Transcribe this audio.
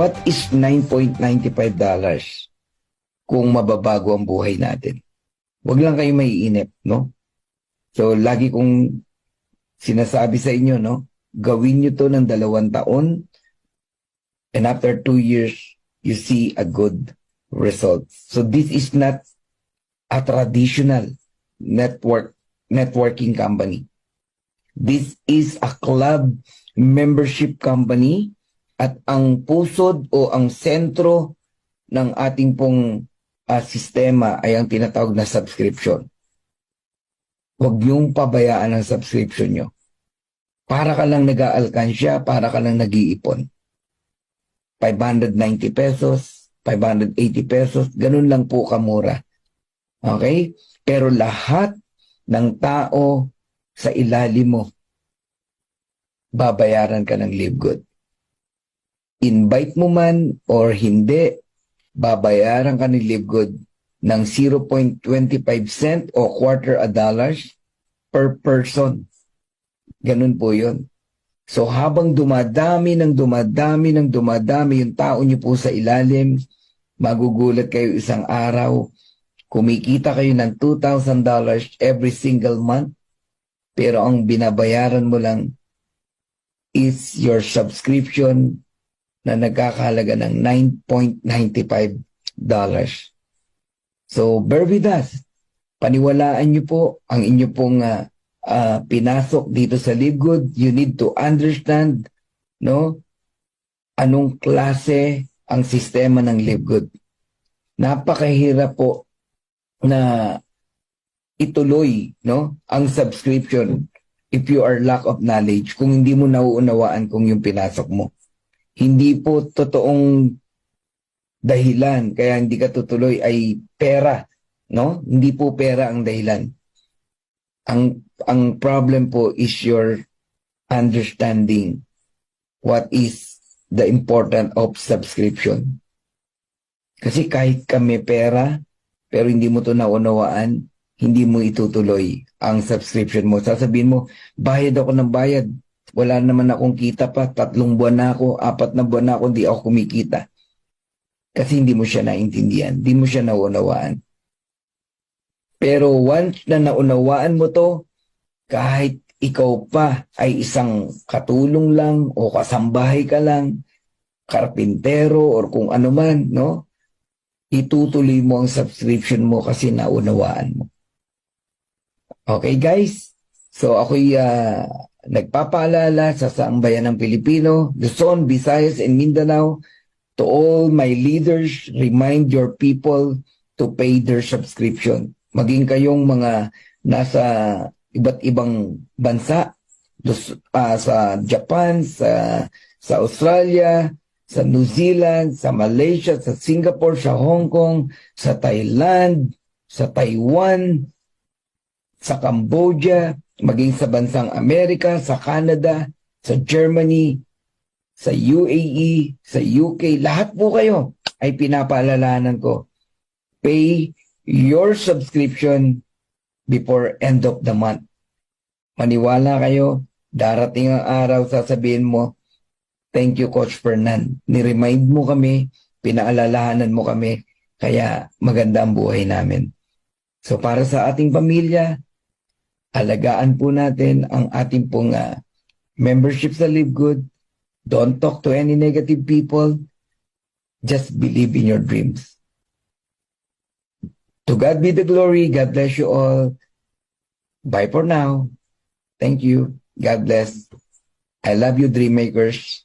what is $9.95 kung mababago ang buhay natin? Huwag lang kayo maiinip, no? So, lagi kong sinasabi sa inyo, no? Gawin nyo to ng 2 taon, and after 2 years, you see a good result. So, this is not a traditional networking company. This is a club membership company, at ang pusod o ang sentro ng ating pong sistema ay ang tinatawag na subscription. Huwag niyong pabayaan ang subscription nyo. Para ka lang nag-aalkansya, para ka lang nag-iipon. 590 pesos, 580 pesos, ganun lang po kamura. Okay? Pero lahat ng tao sa ilalim mo, babayaran ka ng Live Good. Invite mo man or hindi, babayaran ka ng Live Good ng 0.25 cent o $0.25 per person. Ganun po yun. So habang dumadami yung tao niyo po sa ilalim, magugulat kayo isang araw, kumikita kayo ng $2,000 every single month, pero ang binabayaran mo lang is your subscription na nagkakahalaga ng $9.95. So, bear with us. Paniwalaan niyo po ang inyo pong pinasok dito sa Live Good. You need to understand, no, anong klase ang sistema ng Live Good. Napakahirap po na ituloy, no, ang subscription if you are lack of knowledge, kung hindi mo nauunawaan kung yung pinasok mo. Hindi po totoong dahilan kaya hindi ka tutuloy ay pera, no? Hindi po pera ang dahilan. Ang problem po is your understanding what is the importance of subscription. Kasi kahit ka may pera, pero hindi mo to naunawaan, hindi mo itutuloy ang subscription mo. Sasabihin mo, bayad ako ng bayad. Wala naman akong kita pa. 3 buwan na ako, 4 na buwan na ako, hindi ako kumikita. Kasi hindi mo siya naintindihan. Hindi mo siya naunawaan. Pero once na naunawaan mo to, kahit ikaw pa ay isang katulong lang o kasambahay ka lang, karpintero or kung ano man, no? Itutuloy mo ang subscription mo kasi naunawaan mo. Okay guys? So ako'y nagpapaalala sa saang bayan ng Pilipino, Luzon, Visayas, and Mindanao, to all my leaders, remind your people to pay their subscription. Maging kayong mga nasa iba't ibang bansa, sa Japan, sa Australia, sa New Zealand, sa Malaysia, sa Singapore, sa Hong Kong, sa Thailand, sa Taiwan, sa Cambodia, maging sa bansang Amerika, sa Canada, sa Germany, sa UAE, sa UK, lahat po kayo ay pinapaalalahanan ko. Pay your subscription before end of the month. Maniwala kayo, darating ang araw, sasabihin mo, thank you Coach Fernan. Ni-remind mo kami, pinaalalahanan mo kami, kaya maganda ang buhay namin. So para sa ating pamilya, alagaan po natin ang ating pong membership sa Live Good. Don't talk to any negative people. Just believe in your dreams. To God be the glory. God bless you all. Bye for now. Thank you. God bless. I love you, Dream Makers.